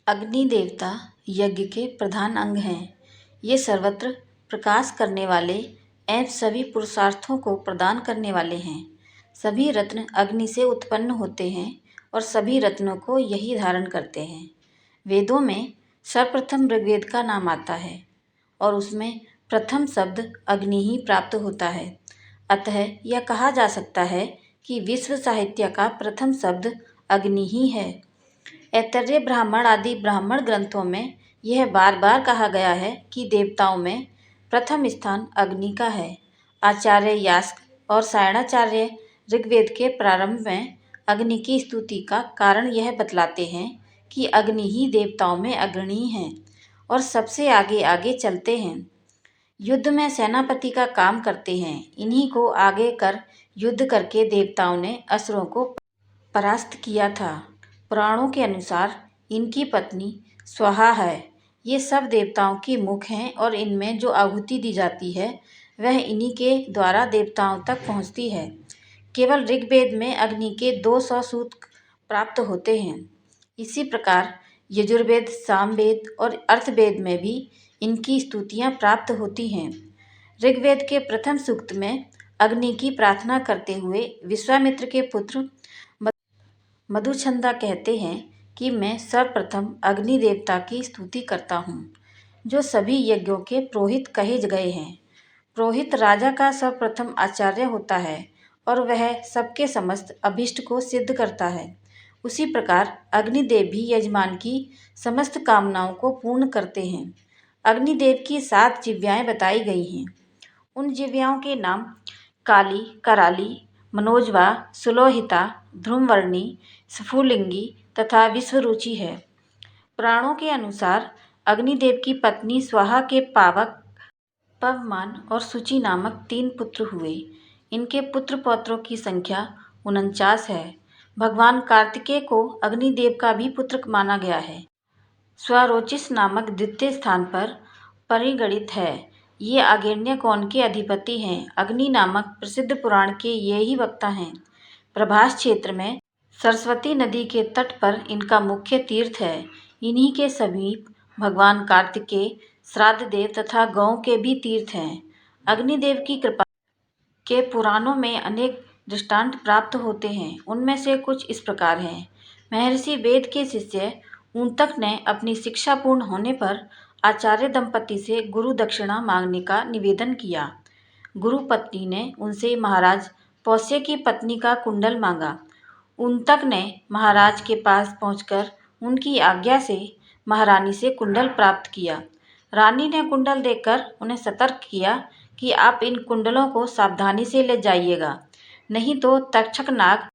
अग्नि देवता यज्ञ के प्रधान अंग हैं। ये सर्वत्र प्रकाश करने वाले एवं सभी पुरुषार्थों को प्रदान करने वाले हैं। सभी रत्न अग्नि से उत्पन्न होते हैं और सभी रत्नों को यही धारण करते हैं। वेदों में सर्वप्रथम ऋग्वेद का नाम आता है और उसमें प्रथम शब्द अग्नि ही प्राप्त होता है। अतः यह कहा जा सकता है कि विश्व साहित्य का प्रथम शब्द अग्नि ही है। ऐतरेय ब्राह्मण आदि ब्राह्मण ग्रंथों में यह बार बार कहा गया है कि देवताओं में प्रथम स्थान अग्नि का है। आचार्य यास्क और सायणाचार्य ऋग्वेद के प्रारंभ में अग्नि की स्तुति का कारण यह बतलाते हैं कि अग्नि ही देवताओं में अग्रणी हैं और सबसे आगे आगे चलते हैं। युद्ध में सेनापति का काम करते हैं। इन्हीं को आगे कर युद्ध करके देवताओं ने असुरों को परास्त किया था। पुराणों के अनुसार इनकी पत्नी स्वाहा है। ये सब देवताओं की मुख हैं और इनमें जो आहुति दी जाती है वह इन्हीं के द्वारा देवताओं तक पहुँचती है। केवल ऋग्वेद में अग्नि के 200 सूक्त प्राप्त होते हैं। इसी प्रकार यजुर्वेद, सामवेद और अर्थवेद में भी इनकी स्तुतियाँ प्राप्त होती हैं। ऋग्वेद के प्रथम सूक्त में अग्नि की प्रार्थना करते हुए विश्वामित्र के पुत्र मधुछंदा कहते हैं कि मैं सर्वप्रथम अग्नि देवता की स्तुति करता हूँ, जो सभी यज्ञों के पुरोहित कहे गए हैं। पुरोहित राजा का सर्वप्रथम आचार्य होता है और वह सबके समस्त अभिष्ट को सिद्ध करता है। उसी प्रकार अग्निदेव भी यजमान की समस्त कामनाओं को पूर्ण करते हैं। अग्निदेव की 7 जिह्वाएँ बताई गई हैं। उन जिह्वाओं के नाम काली, कराली, मनोजवा, सुलोहिता, ध्रुववर्णी, स्फुलिंगी तथा विश्वरुचि है। पुराणों के अनुसार अग्निदेव की पत्नी स्वाहा के पावक, पवमान और शुचि नामक 3 पुत्र हुए। इनके पुत्र पौत्रों की संख्या 49 है। भगवान कार्तिकेय को अग्निदेव का भी पुत्र माना गया है। स्वरोचिष नामक द्वितीय स्थान पर परिगणित है। ये आग्नेयकोण के अधिपति हैं। अग्नि नामक प्रसिद्ध पुराण के ये ही वक्ता हैं। प्रभास क्षेत्र में सरस्वती नदी के तट पर इनका मुख्य तीर्थ है। इन्हीं के समीप भगवान कार्तिकेय, श्राद्ध देव तथा गौओं के भी तीर्थ हैं। अग्निदेव की कृपा के पुराणों में अनेक दृष्टांत प्राप्त होते हैं। उनमें से कुछ इस प्रकार हैं। महर्षि वेद के शिष्य ऊतक ने अपनी शिक्षा पूर्ण होने पर आचार्य दंपति से गुरु दक्षिणा मांगने का निवेदन किया। गुरु पत्नी ने उनसे महाराज पौष्य की पत्नी का कुंडल मांगा। ऊतक ने महाराज के पास पहुंचकर उनकी आज्ञा से महारानी से कुंडल प्राप्त किया। रानी ने कुंडल देखकर उन्हें सतर्क किया कि आप इन कुंडलों को सावधानी से ले जाइएगा, नहीं तो तक्षक नाग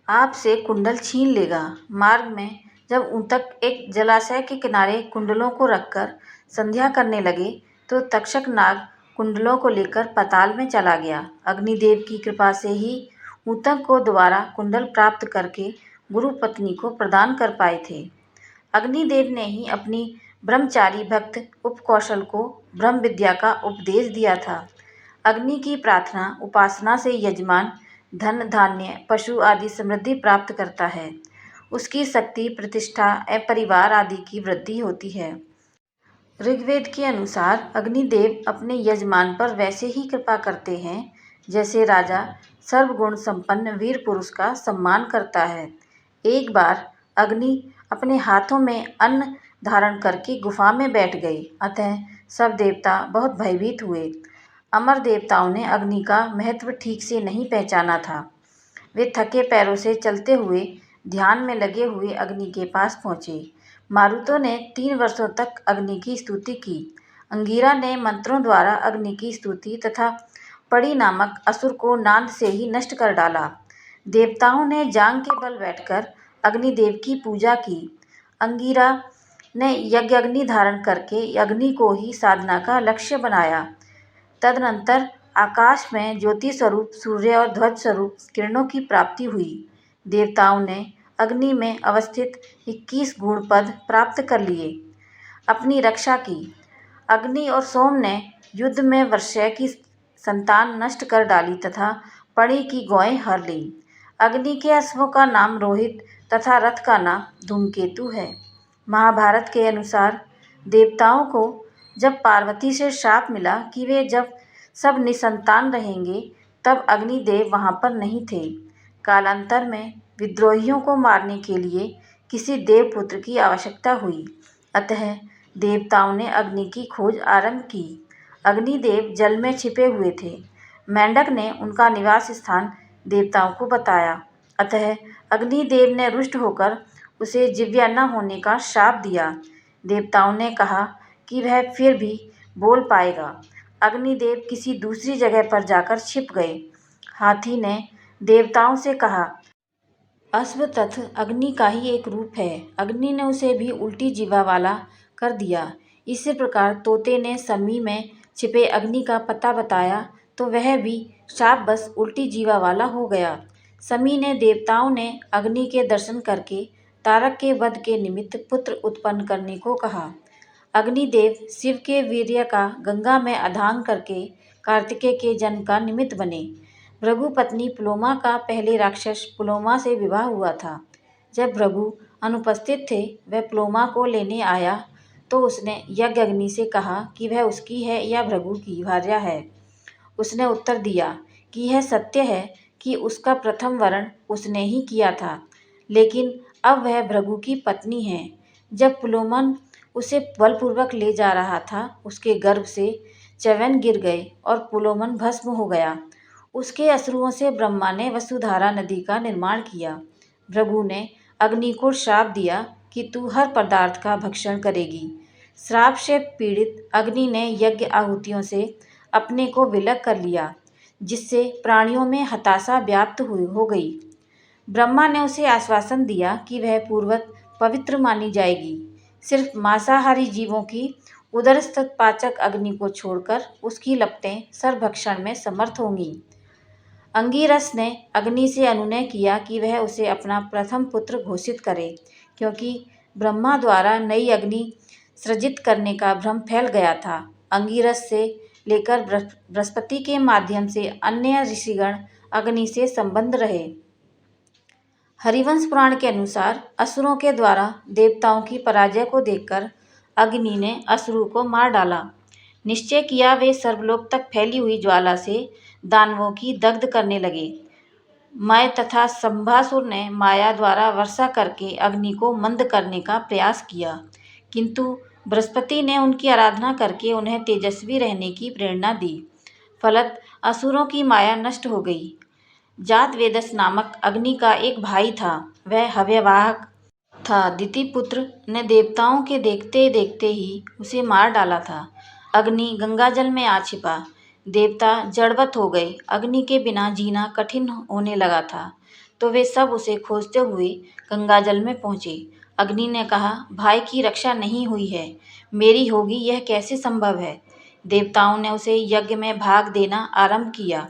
आपसे कुंडल छीन लेगा। मार्ग में जब ऊतक एक जलाशय के किनारे कुंडलों को रखकर संध्या करने लगे तो तक्षक नाग कुंडलों को लेकर पाताल में चला गया। अग्निदेव की कृपा से ही ऊतक को दोबारा कुंडल प्राप्त करके गुरु पत्नी को प्रदान कर पाए थे। अग्निदेव ने ही अपनी ब्रह्मचारी भक्त उपकौशल को ब्रह्म विद्या का उपदेश दिया था। अग्नि की प्रार्थना उपासना से यजमान धन, धान्य, पशु आदि समृद्धि प्राप्त करता है। उसकी शक्ति, प्रतिष्ठा एवं परिवार आदि की वृद्धि होती है। ऋग्वेद के अनुसार अग्निदेव अपने यजमान पर वैसे ही कृपा करते हैं जैसे राजा सर्वगुण संपन्न वीर पुरुष का सम्मान करता है। एक बार अग्नि अपने हाथों में अन्न धारण करके गुफा में बैठ गए। अतः सब देवता बहुत भयभीत हुए। अमर देवताओं ने अग्नि का महत्व ठीक से नहीं पहचाना था। वे थके पैरों से चलते हुए ध्यान में लगे हुए अग्नि के पास पहुँचे। मारुतों ने 3 वर्षों तक अग्नि की स्तुति की। अंगिरा ने मंत्रों द्वारा अग्नि की स्तुति तथा पड़ी नामक असुर को नाद से ही नष्ट कर डाला। देवताओं ने जांग के बल बैठकर अग्निदेव की पूजा की। अंगिरा ने यज्ञ अग्नि धारण करके अग्नि को ही साधना का लक्ष्य बनाया। तदनंतर आकाश में ज्योति स्वरूप सूर्य और ध्वज स्वरूप किरणों की प्राप्ति हुई। देवताओं ने अग्नि में अवस्थित 21 गुण पद प्राप्त कर लिए, अपनी रक्षा की। अग्नि और सोम ने युद्ध में वर्ष्य की संतान नष्ट कर डाली तथा पणी की गौएं हर ली। अग्नि के अश्वों का नाम रोहित तथा रथ का नाम धूमकेतु है। महाभारत के अनुसार देवताओं को जब पार्वती से शाप मिला कि वे जब सब निसंतान रहेंगे, तब अग्निदेव वहां पर नहीं थे। कालांतर में विद्रोहियों को मारने के लिए किसी देवपुत्र की आवश्यकता हुई, अतः देवताओं ने अग्नि की खोज आरंभ की। अग्निदेव जल में छिपे हुए थे। मेंढक ने उनका निवास स्थान देवताओं को बताया, अतः अग्निदेव ने रुष्ट होकर उसे जीव्या न होने का शाप दिया। देवताओं ने कहा कि वह फिर भी बोल पाएगा। अग्निदेव किसी दूसरी जगह पर जाकर छिप गए। हाथी ने देवताओं से कहा, अश्व तथा अग्नि का ही एक रूप है। अग्नि ने उसे भी उल्टी जीवा वाला कर दिया। इसी प्रकार तोते ने समी में छिपे अग्नि का पता बताया, तो वह भी शाप बस उल्टी जीवा वाला हो गया। समी ने देवताओं ने अग्नि के दर्शन करके तारक के वध के निमित्त पुत्र उत्पन्न करने को कहा। अग्निदेव शिव के वीर्य का गंगा में आधान करके कार्तिकेय के जन्म का निमित्त बने। भृगु पत्नी पुलोमा का पहले राक्षस पुलोमा से विवाह हुआ था। जब भृगु अनुपस्थित थे, वह पुलोमा को लेने आया तो उसने यज्ञ अग्नि से कहा कि वह उसकी है या भृगु की भार्या है। उसने उत्तर दिया कि यह सत्य है कि उसका प्रथम वरण उसने ही किया था, लेकिन अब वह भृगु की पत्नी है। जब पुलोमन उसे बलपूर्वक ले जा रहा था, उसके गर्भ से च्यवन गिर गए और पुलोमन भस्म हो गया। उसके अश्रुओं से ब्रह्मा ने वसुधारा नदी का निर्माण किया। भृगु ने अग्नि को श्राप दिया कि तू हर पदार्थ का भक्षण करेगी। श्राप से पीड़ित अग्नि ने यज्ञ आहुतियों से अपने को विलग कर लिया, जिससे प्राणियों में हताशा व्याप्त हो गई। ब्रह्मा ने उसे आश्वासन दिया कि वह पूर्वत पवित्र मानी जाएगी। सिर्फ मांसाहारी जीवों की उदरस्थ पाचक अग्नि को छोड़कर उसकी लपटें सर्वभक्षण में समर्थ होंगी। अंगिरस ने अग्नि से अनुनय किया कि वह उसे अपना प्रथम पुत्र घोषित करे, क्योंकि ब्रह्मा द्वारा नई अग्नि सृजित करने का भ्रम फैल गया था। अंगिरस से लेकर बृहस्पति के माध्यम से अन्य ऋषिगण अग्नि से संबद्ध रहे। हरिवंश पुराण के अनुसार असुरों के द्वारा देवताओं की पराजय को देखकर अग्नि ने असुरों को मार डाला। निश्चय किया वे सर्वलोक तक फैली हुई ज्वाला से दानवों की दग्ध करने लगे। मय तथा शंभासुर ने माया द्वारा वर्षा करके अग्नि को मंद करने का प्रयास किया, किंतु बृहस्पति ने उनकी आराधना करके उन्हें तेजस्वी रहने की प्रेरणा दी। फलत असुरों की माया नष्ट हो गई। जातवेदस नामक अग्नि का एक भाई था, वह हव्यवाहक था। दितिपुत्र ने देवताओं के देखते देखते ही उसे मार डाला था। अग्नि गंगाजल में आ छिपा। देवता जड़वत हो गए। अग्नि के बिना जीना कठिन होने लगा था, तो वे सब उसे खोजते हुए गंगाजल में पहुँचे। अग्नि ने कहा, भाई की रक्षा नहीं हुई है, मेरी होगी यह कैसे संभव है। देवताओं ने उसे यज्ञ में भाग देना आरंभ किया।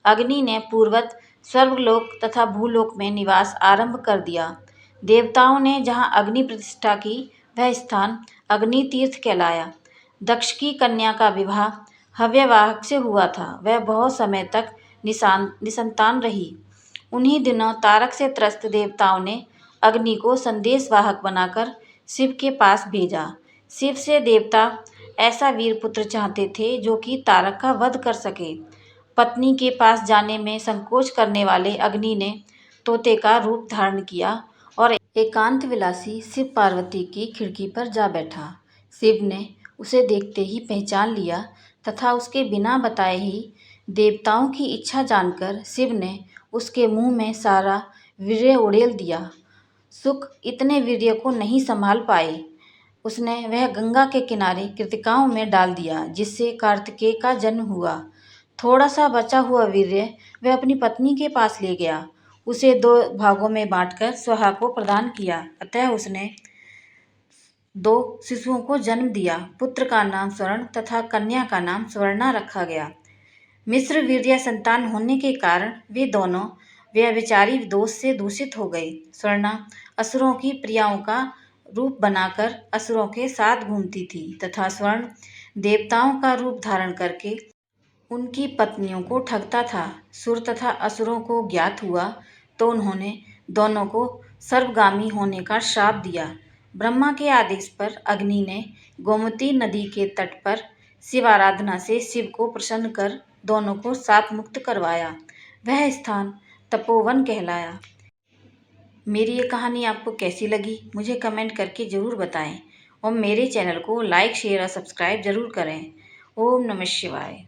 अग्नि ने पूर्वत स्वर्गलोक तथा भूलोक में निवास आरंभ कर दिया। देवताओं ने जहाँ अग्नि प्रतिष्ठा की, वह स्थान अग्नि तीर्थ कहलाया। दक्ष की कन्या का विवाह हव्यवाहक से हुआ था। वह बहुत समय तक निसंतान रही। उन्हीं दिनों तारक से त्रस्त देवताओं ने अग्नि को संदेशवाहक बनाकर शिव के पास भेजा। शिव से देवता ऐसा वीर पुत्र चाहते थे जो कि तारक का वध कर सके। पत्नी के पास जाने में संकोच करने वाले अग्नि ने तोते का रूप धारण किया और एकांत विलासी शिव पार्वती की खिड़की पर जा बैठा। शिव ने उसे देखते ही पहचान लिया तथा उसके बिना बताए ही देवताओं की इच्छा जानकर शिव ने उसके मुंह में सारा वीर्य उड़ेल दिया। सुख इतने वीर्य को नहीं संभाल पाए। उसने वह गंगा के किनारे कृतिकाओं में डाल दिया, जिससे कार्तिकेय का जन्म हुआ। थोड़ा सा बचा हुआ वीर्य वह अपनी पत्नी के पास ले गया। उसे 2 भागों में बांटकर स्वाहा को प्रदान किया। अतः उसने 2 शिशुओं को जन्म दिया। पुत्र का नाम स्वर्ण तथा कन्या का नाम स्वर्णा रखा गया। मिश्र वीर्य संतान होने के कारण वे दोनों व्यभिचारी दोष से दूषित हो गए। स्वर्णा असुरों की प्रियाओं का रूप बनाकर असुरों के साथ घूमती थी तथा स्वर्ण देवताओं का रूप धारण करके उनकी पत्नियों को ठगता था। सुर तथा असुरों को ज्ञात हुआ तो उन्होंने दोनों को सर्वगामी होने का श्राप दिया। ब्रह्मा के आदेश पर अग्नि ने गोमती नदी के तट पर शिव आराधना से शिव को प्रसन्न कर दोनों को शाप मुक्त करवाया। वह स्थान तपोवन कहलाया। मेरी ये कहानी आपको कैसी लगी मुझे कमेंट करके ज़रूर बताएं और मेरे चैनल को लाइक शेयर और सब्सक्राइब ज़रूर करें। ओम नमः शिवाय।